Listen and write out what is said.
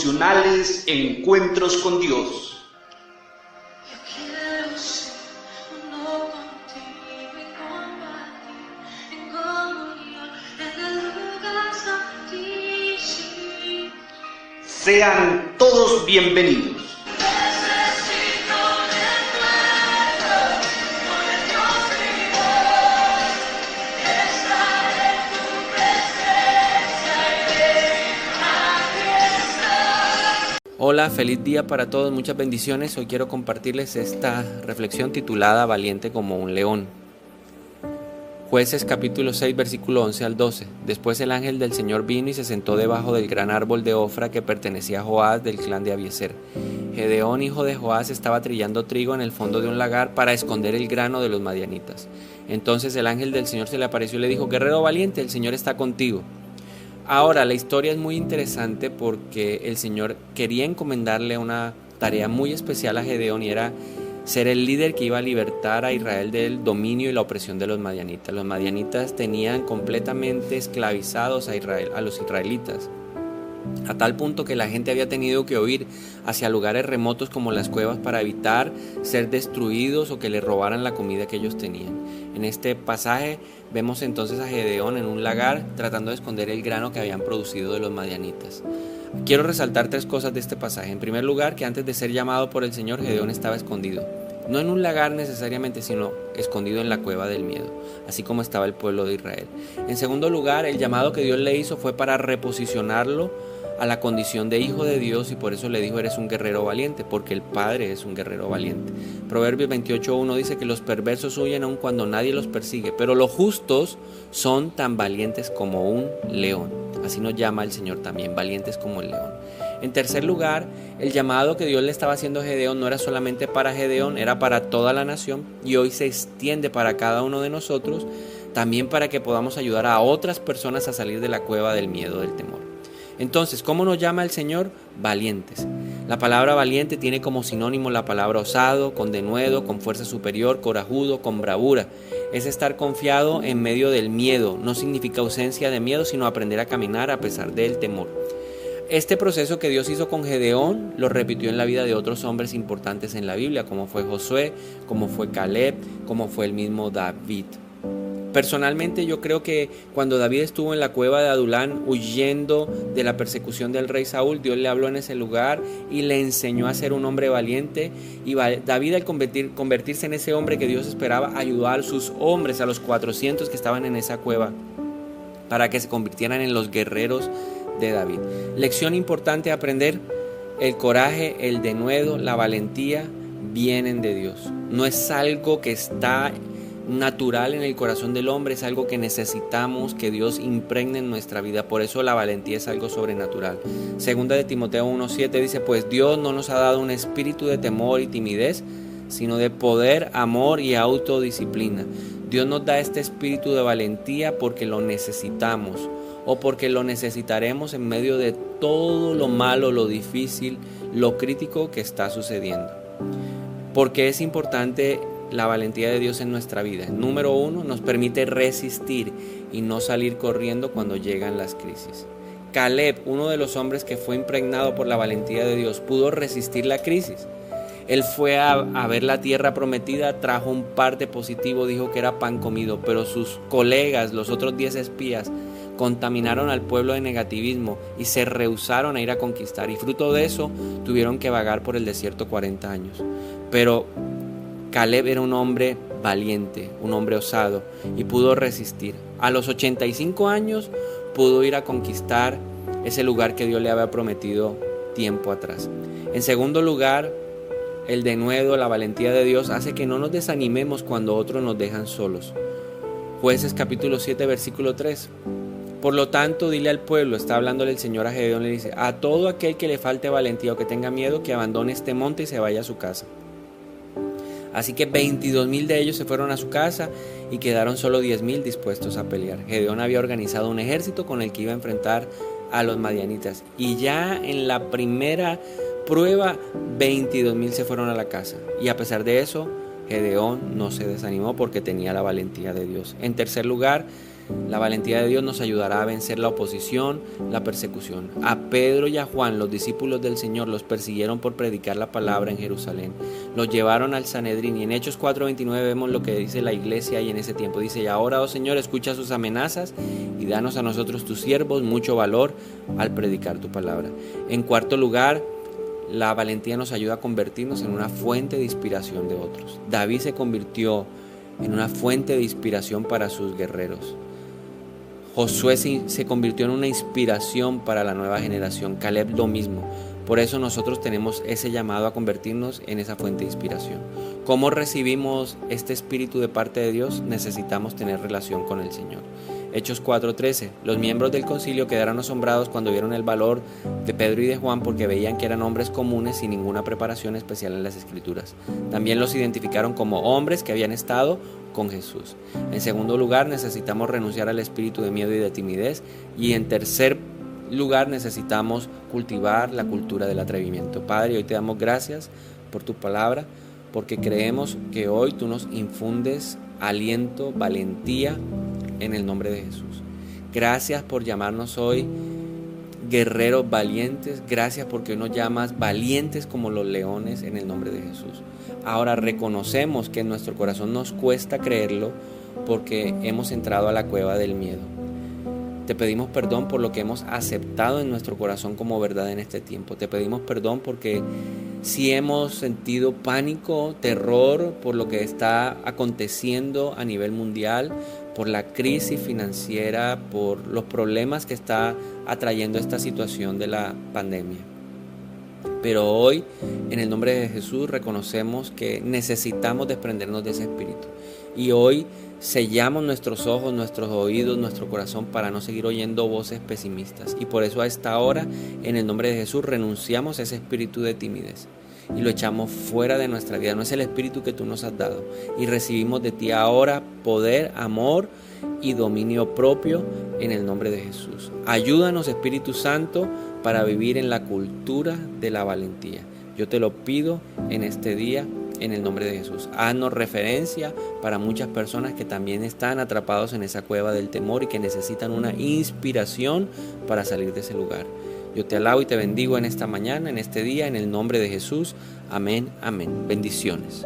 devocionales Encuentros con Dios. Yo quiero ser uno contigo y compartir en comunión en el lugar santísimo. Sean todos bienvenidos. Necesito un encuentro con el Dios vivo. Estar en tu presencia y aquí estar. Hola, feliz día para todos, muchas bendiciones. Hoy quiero compartirles esta reflexión titulada Valiente como un león. Jueces capítulo 6 versículo 11 al 12. Después el ángel del Señor vino y se sentó debajo del gran árbol de Ofra que pertenecía a Joás del clan de Abiezer. Gedeón, hijo de Joás, estaba trillando trigo en el fondo de un lagar para esconder el grano de los madianitas. Entonces el ángel del Señor se le apareció y le dijo: guerrero valiente, el Señor está contigo. Ahora, la historia es muy interesante porque el Señor quería encomendarle una tarea muy especial a Gedeón, y era ser el líder que iba a libertar a Israel del dominio y la opresión de los madianitas. Los madianitas tenían completamente esclavizados a Israel, a los israelitas, a tal punto que la gente había tenido que huir hacia lugares remotos como las cuevas para evitar ser destruidos o que les robaran la comida que ellos tenían. En este pasaje vemos entonces a Gedeón en un lagar tratando de esconder el grano que habían producido de los madianitas. Quiero resaltar tres cosas de este pasaje. En primer lugar, que antes de ser llamado por el Señor, Gedeón estaba escondido. No en un lagar necesariamente, sino escondido en la cueva del miedo, así como estaba el pueblo de Israel. En segundo lugar, el llamado que Dios le hizo fue para reposicionarlo a la condición de hijo de Dios, y por eso le dijo: eres un guerrero valiente, porque el Padre es un guerrero valiente. Proverbios 28:1 dice que los perversos huyen aun cuando nadie los persigue, pero los justos son tan valientes como un león. Así nos llama el Señor también, valientes como el león. En tercer lugar, el llamado que Dios le estaba haciendo a Gedeón no era solamente para Gedeón, era para toda la nación, y hoy se extiende para cada uno de nosotros, también para que podamos ayudar a otras personas a salir de la cueva del miedo, del temor. Entonces, ¿cómo nos llama el Señor? Valientes. La palabra valiente tiene como sinónimo la palabra osado, con denuedo, con fuerza superior, corajudo, con bravura. Es estar confiado en medio del miedo. No significa ausencia de miedo, sino aprender a caminar a pesar del temor. Este proceso que Dios hizo con Gedeón lo repitió en la vida de otros hombres importantes en la Biblia, como fue Josué, como fue Caleb, como fue el mismo David. Personalmente, yo creo que cuando David estuvo en la cueva de Adulán huyendo de la persecución del rey Saúl, Dios le habló en ese lugar y le enseñó a ser un hombre valiente, y David, al convertirse en ese hombre que Dios esperaba, ayudó a sus hombres, a los 400 que estaban en esa cueva, para que se convirtieran en los guerreros de David. Lección importante a aprender: el coraje, el denuedo, la valentía vienen de Dios. No es algo que está natural en el corazón del hombre, es algo que necesitamos que Dios impregne en nuestra vida. Por eso la valentía es algo sobrenatural. Segunda de Timoteo 1:7 dice: pues Dios no nos ha dado un espíritu de temor y timidez, sino de poder, amor y autodisciplina. Dios nos da este espíritu de valentía porque lo necesitamos, o porque lo necesitaremos en medio de todo lo malo, lo difícil, lo crítico que está sucediendo. Porque es importante la valentía de Dios en nuestra vida. Número uno, nos permite resistir y no salir corriendo cuando llegan las crisis. Caleb, uno de los hombres que fue impregnado por la valentía de Dios, pudo resistir la crisis. Él fue a ver la tierra prometida, trajo un parte positivo, dijo que era pan comido, pero sus colegas, los otros 10 espías, contaminaron al pueblo de negativismo y se rehusaron a ir a conquistar, y fruto de eso tuvieron que vagar por el desierto 40 años. Pero Caleb era un hombre valiente, un hombre osado, y pudo resistir. A los 85 años pudo ir a conquistar ese lugar que Dios le había prometido tiempo atrás. En segundo lugar, el denuedo, la valentía de Dios hace que no nos desanimemos cuando otros nos dejan solos. Jueces capítulo 7 versículo 3. Por lo tanto, dile al pueblo, está hablándole el Señor a Gedeón, le dice: a todo aquel que le falte valentía o que tenga miedo, que abandone este monte y se vaya a su casa. Así que 22,000 de ellos se fueron a su casa y quedaron solo 10,000 dispuestos a pelear. Gedeón había organizado un ejército con el que iba a enfrentar a los madianitas, y ya en la primera prueba 22,000 se fueron a la casa, y a pesar de eso Gedeón no se desanimó porque tenía la valentía de Dios. En tercer lugar, La valentía de Dios nos ayudará a vencer la oposición, la persecución. A Pedro y a Juan, los discípulos del Señor, los persiguieron por predicar la palabra en Jerusalén. Los llevaron al Sanedrín y en Hechos 4:29 vemos lo que dice la iglesia ahí en ese tiempo. Dice: y ahora, oh Señor, escucha sus amenazas y danos a nosotros tus siervos mucho valor al predicar tu palabra. En cuarto lugar, la valentía nos ayuda a convertirnos en una fuente de inspiración de otros. David se convirtió en una fuente de inspiración para sus guerreros. Josué se convirtió en una inspiración para la nueva generación. Caleb lo mismo. Por eso nosotros tenemos ese llamado a convertirnos en esa fuente de inspiración. ¿Cómo recibimos este espíritu de parte de Dios? Necesitamos tener relación con el Señor. Hechos 4:13. Los miembros del concilio quedaron asombrados cuando vieron el valor de Pedro y de Juan, porque veían que eran hombres comunes sin ninguna preparación especial en las Escrituras. También los identificaron como hombres que habían estado con Jesús. En segundo lugar, necesitamos renunciar al espíritu de miedo y de timidez. Y en tercer lugar, necesitamos cultivar la cultura del atrevimiento. Padre, hoy te damos gracias por tu palabra, porque creemos que hoy tú nos infundes aliento, valentía, en el nombre de Jesús. Gracias por llamarnos hoy guerreros valientes. Gracias porque hoy nos llamas valientes como los leones en el nombre de Jesús. Ahora reconocemos que en nuestro corazón nos cuesta creerlo porque hemos entrado a la cueva del miedo. Te pedimos perdón por lo que hemos aceptado en nuestro corazón como verdad en este tiempo. Te pedimos perdón porque si hemos sentido pánico, terror por lo que está aconteciendo a nivel mundial, por la crisis financiera, por los problemas que está atrayendo esta situación de la pandemia. Pero hoy, en el nombre de Jesús, reconocemos que necesitamos desprendernos de ese espíritu. Y hoy sellamos nuestros ojos, nuestros oídos, nuestro corazón para no seguir oyendo voces pesimistas. Y por eso a esta hora, en el nombre de Jesús, renunciamos a ese espíritu de timidez y lo echamos fuera de nuestra vida. No es el espíritu que tú nos has dado. Y recibimos de ti ahora poder, amor y dominio propio en el nombre de Jesús. Ayúdanos, Espíritu Santo, para vivir en la cultura de la valentía. Yo te lo pido en este día, en el nombre de Jesús. Haznos referencia para muchas personas que también están atrapados en esa cueva del temor y que necesitan una inspiración para salir de ese lugar. Yo te alabo y te bendigo en esta mañana, en este día, en el nombre de Jesús. Amén, amén. Bendiciones.